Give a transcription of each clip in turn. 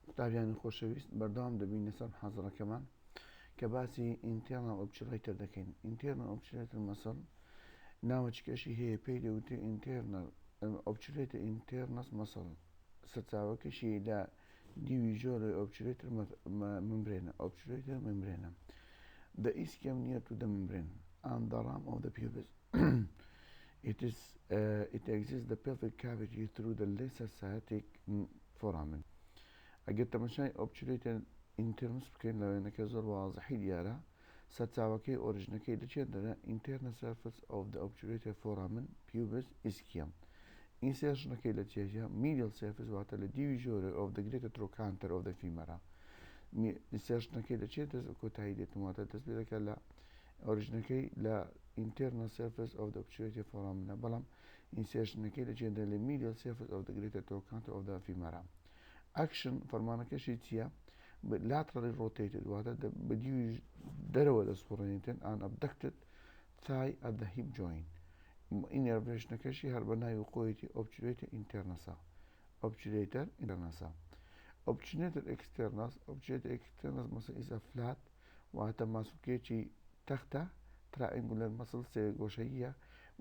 قوتابیانی خۆشەویست بەردەوام دەبین لەسەر حەزڕەکەمان کە باسی internal operator دەکەین. internal operator مەسەڵ ناوەچکەشی هەیە پێی دەوتێ internal operator internals مەسەڵ سەرچاوەکەشی لە دیوی ژۆرە operator membrane. The ischium near to the membrane and the ram of the pubis. It exists the pelvic cavity through the lesser sciatic foramen. ئەگەر تەماشای ئۆبچوریتە ئینترنس بکەین لەوێنەکە زۆر واضحی دیارە سەرچاوەکەی ئۆریژنەکەی لەچێدەدا internal surface of the obturator foramen pubis ischium. Insertionەکەی لە چێژە medial surface واتە لە دیوی ژۆرە of the greater trochanter of the femur. insertionەکەی لەچێ کۆتایی دێتن واتە دەست پێ دەکات لە ئۆریژنەکەی لە internal surface of the obturator foramen بەڵام insertionەکەی لەچێدە لە medial surface of the greater trochanter of the femur. Action فەرمانەکەشی چییە؟ laterally rotated واتە بەدیوی دەرەوە دەسوڕێنێتن and abducted thigh at the hip joint. innervationەکەشی هەر بە ناوی خۆیەتی obturator internasa. obturator internasa. obturator externus muscle is a flat واتە ماسوولکێکی تەختە triangular muscle سێگۆشەییە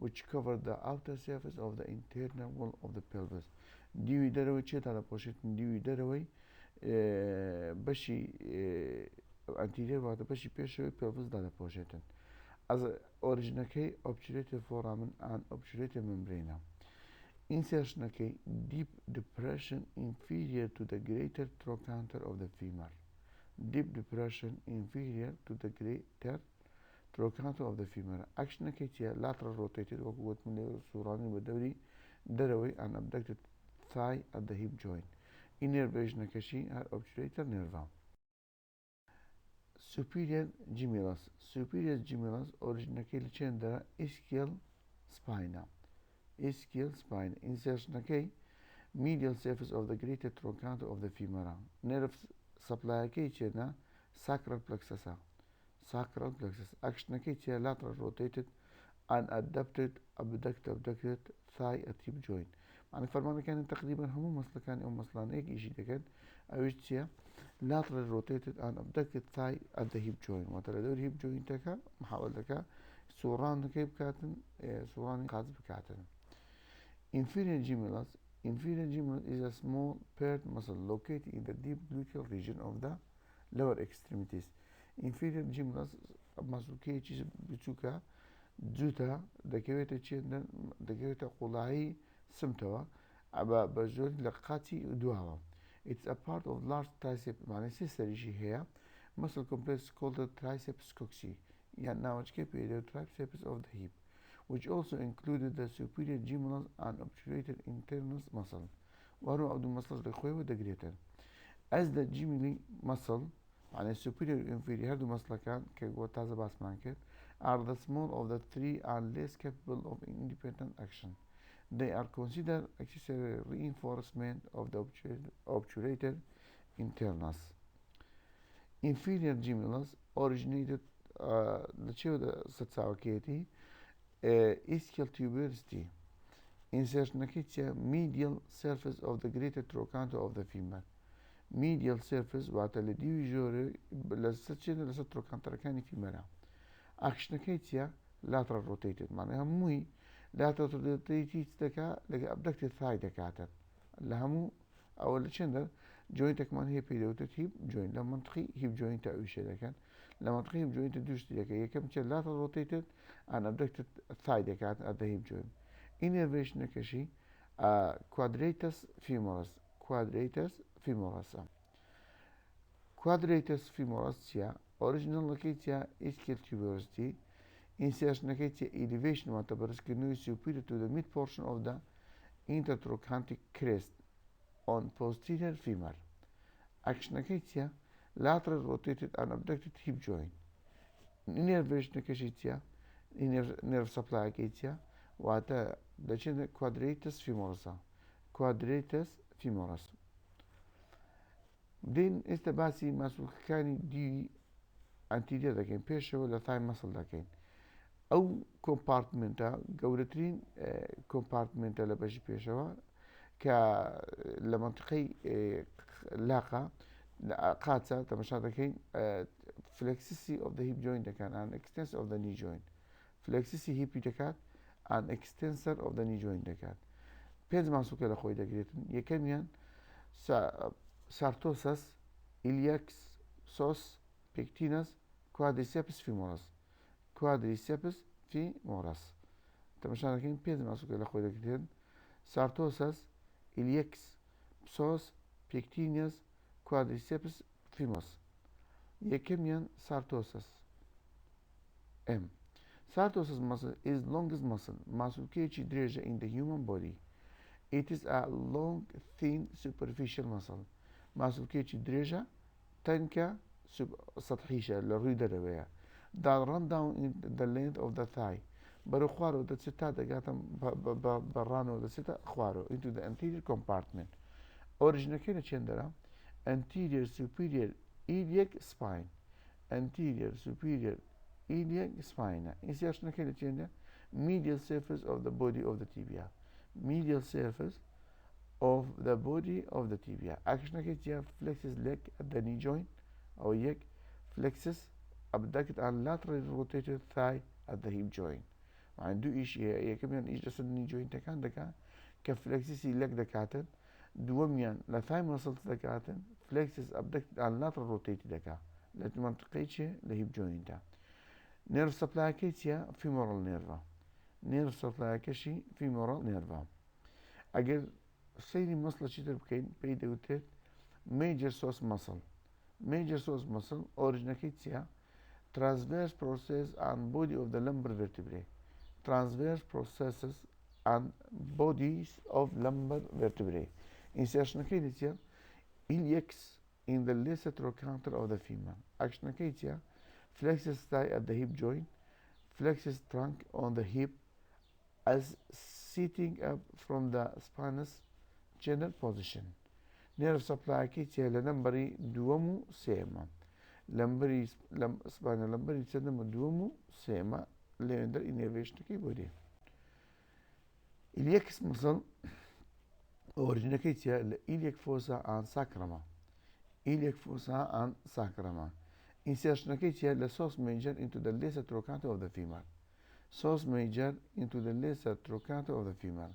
which cover the outer surface of the internal wall of the pelvis. دیوی دەرەوەی چێتا دەپۆشێتن دیوی دەرەوەی بەشی ئەنتیریۆر واتە بەشی پێشەوەی پێلڤسدا دەپۆشێتن. ئەز ئۆریژنەکەی obturator foramen and obturator membrane. insertionەکەی deep depression inferior to the greater trochanter of the femur. deep depression inferior to the greater trochanter of the femur. actionەکەی چیە؟ lateral rotated وەکو گوتم لێ سوڕانی بە دەوری دەرەوەی and abducted thigh at the hip joint. innervationەکەشی هەر obturator nerve. superior gemellus ئۆریژنەکەی لەچێندە ischial spine. insertionەکەی medial surface of the greater trochanter of the femur. nerve supplyەکەی چێنە sacral plexus. actionەکەی چیە؟ lateral rotated and abducted thigh at hip joint. يعني فەرمانەکانی تقریبا هەموو مەسلەکانی ئەو مەسڵانەیەکیشی دەکەن ئەوش چییە؟ lateral rotated and abducted thigh at the hip joint واتە لە دەوری hip jointەکە محاول دەکا سوڕانەکەی بکاتن سوڕانی قاز بکاتن. inferior gemellus is a small paired muscle located in the deep gluteal region of the lower extremities. inferior gemellus ماسوولکەیەکی بچووکە جووتە دەکەوێتە قوڵایی سمتەوە بە زۆری لە قاچی دواوە. It's a part of large tricep معنی سێ سەریشی هەیە muscle complex called the triceps coxae یان ناوەچکەی پێدەوت triceps of the hip which also included the superior gemellus and obturator internals muscle. وەرو ئەو دوو مەسڵ لە خۆیەوە دەگرێتن. as the gemelli muscle معنی superior inferior هەردوو مەسڵەکان کە بۆ تازە باسمان کرد are the small of the three and less capable of independent action. They are considered accessory reinforcement of the obturator internals. inferior gemellus originated لەچێوە سەرچاوەکەیەتی ischial tuberosity. insertionەکەی چیە؟ medial surface of the greater trochanter of the femur. medial surface واتە لە دیوی ژۆرە لەسەر ترۆکانتەرەکانی فیمەرە. actionەکەی چیە؟ lateral rotated معنی هەمووی lateral rotated دەکا لەگە abducted thigh دەکاتن لە هەموو ئەوە لە چێندە جوینتێکمان هەیە پێی دەوتێت hip joint لە منطقی hip joint ئەویشە دەکەن لە منطقی hip joint دووشتی دەکە یەکەم چێ lateral rotated and abducted thigh دەکات at the hip joint. innervationەکەشی quadratus femoris. quadratus femoris چیە؟ originalەکەی چیە؟ ischial tuberosity. insertionەکەی چیە؟ elevation واتە بەرزکردنەوەی superior to the mid portion of the intertrochanteric crest on posterior femur. actionەکەی چیە؟ lateral rotated and abducted hip joint. innervationەکەشی چیە؟ nerve supplyەکەی چیە؟ واتە دەچێنە quadratus femoris. بدەین ئێستا باسی ماسوولکەکانی دیوی ئەنتیریۆر دەکەین پێشەوە لە thigh muscle دەکەین. ئەو کۆمپارتمنتە گەورەترین کۆمپارتمنتە لە بەشی پێشەوە لمنطقي لاقة قاتة تمشاتكين flexity of the hip joint دكان and extensor of the knee joint flexity hip دكات and extensor of the knee joint دكات پێنج ماسوولکە لە خۆی دەگرێتن یەکەمیان سارتۆسس ئیلیەکس سۆس پێکتینەس کوادریسێپس فیمۆرس کوادریسێپس فیمۆرس تەماشاکەین پێنج ماسوولکە لە خۆی دەگرێتن سارتۆسس ئیلیەکس سۆس پێکتینەس کوادریسێپس فیمۆس یەکەمیان سارتۆسس M sartorius muscle is longest muscle ماسوولکەیەکی درێژە in the human body. It is a long, thin, superficial muscle. ماسوولکەیەکی درێژە تەنکە سەطحیشە لە ڕووی دەرەوەیە. That run down in the length of the thigh. بەرەو خوارەوە دەچێت تا دەگاتە بەڕانەوە دەچێتە خوارەوە into the anterior compartment. ئۆریژنەکەی لە چێندەرە anterior superior iliac spine. Anterior superior iliac spine. Insertionەکەی لە چێندە medial surface of the body of the tibia. Medial surface of the body of the tibia. Actionەکەی چیە flexes leg at the knee joint ئەو یەک flexes abducted and laterally rotated thigh at the hip joint. معنی دوو ئیش یەکەمیان ئیش لەسەر knee jointەکان دەکات کە flexes leg دەکاتن دووەمیان لە thigh muscles دەکاتن flexes abducted and lateral rotated دەکات لە منطقەی چێ لە hip jointە. nerve supplyەکەی چیە femoral nerve. nerve supplyەکەشی femoral nerve. ئەگەر سەیری مەسڵەکی تر بکەین پێی دەوترێت major source muscle. major source muscle ئۆریژنەکەی چیە transverse process and body of the lumbar vertebrae. transverse processes and bodies of lumbar vertebrae. insertionەکەی لە چیە iliacs in the lesser trochanter of the femur. actionەکەی چیە flexes thigh at the hip joint flexes trunk on the hip as sitting up from the spinous general position. nerve supplyەکەی چیە لە نەمبەری دووەم و سێمە لەمبەری سپانە لەمبەری چەندەمە دووەم و سێمە لێوێندەر ئینێڤێشنەکەی بۆ دێ. iliac muscle ئۆریژنەکەی چیە لە iliac fossa and sacrum. iliac fossa and sacrum. insertionەکەی چیە لە sos major into the lesser trochanter of the femur. sos major into the lesser trochanter of the femur.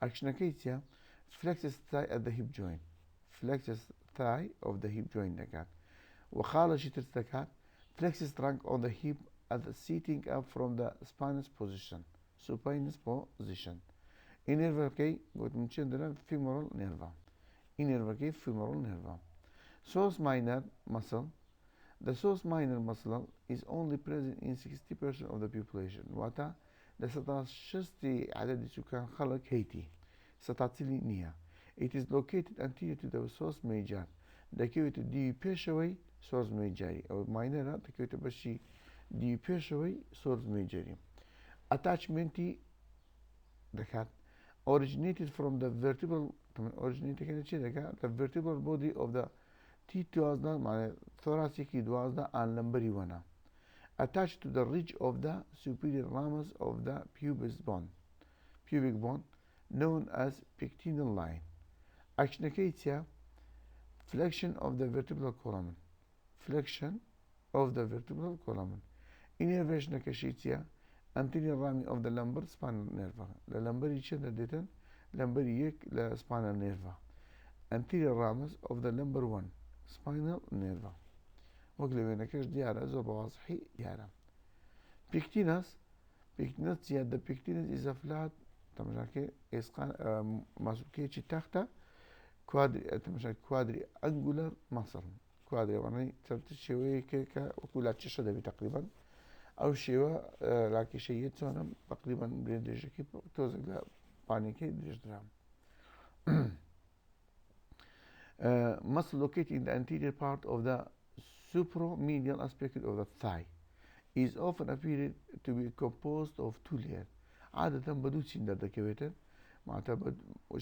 actionەکەی چیە flexes thigh at the hip joint. flexes thigh of the hip joint دەکات و خاڵەشی تر دەکات flexes trunk on the hip at the sitting up from the spinous position. supinous position. ئینێڤەکەی گوتم چێندرە femoral nerve. ئینێڤەکەی femoral nerve. sos minor muscle. The sos minor muscle is only present in 60% of the population. واتە لە 60% عددی سوکان خەڵک هەیتی 60 نییە. It is located anterior to the sos major. دەکەوێتە دیوی پێشەوەی sos major. ئەو ماینەرە دەکەوێتە بەشی دیوی پێشەوەی sos major. attachmenتی دەکات originated from the vertebral originated چی دەکات the vertebral body of the T12 معنی thoracic 12 and لەمبەری وەنە attached to the ridge of the superior ramus of the pubic bone known as pectineal line. actionەکەی چیە flexion of the vertebral column. flexion of the vertebral column. innervationەکەشی چیە anterior rami of the lumbar spinal nerve. لە لەمبەری چێندە دێتن لەمبەری یەک لە spinal nerve. anterior ramus of the lumbar 1 spinal nerve. وەک لەوێنەکەش دیارە زۆر بەوازحی دیارە. pectinus چیە the pectinus is a flat تەماشاکە ئێسقان ماسوولکەیەکی تەختە quadriangular muscle. quadriوانەی چەند شێوەیەکە کە وەکو لاکێشە دەبێت تقریبان ئەو شێوە لاکێشەیە چۆنە تقریبان درێژەکەی تۆزێک لە پانێکەی درێژدرا. muscle located in the anterior part of the supramedial aspect of the thigh is often appeared to be composed of two layers. عادەتەن بە دوو چین دەردەکەوێتن ماتە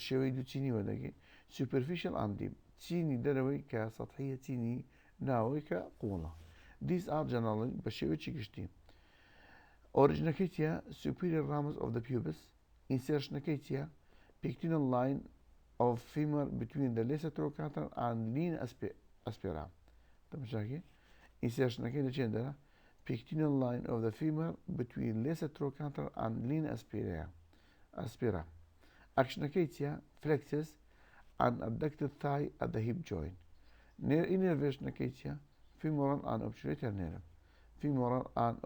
شێوەی دوو چینی وەدەگەی superficial and deep. چینی دەرەوەی کە سەطحیە چینی ناوەی کە قوڵە. these are generally بە شێوەیەکی گشتی. ئۆریژنەکەی چیە superior ramus of the pubis. insertionەکەی چیە pectineal line of femur between the lesser trochanter and lean aspera. تمشاكي insertion كده جندرة pectineal line of the femur between lesser trochanter and lean aspera. Action كيتيا flexes and abducted thigh at the hip joint. Near innervation كيتيا femoral and obturator nerve. Femoral and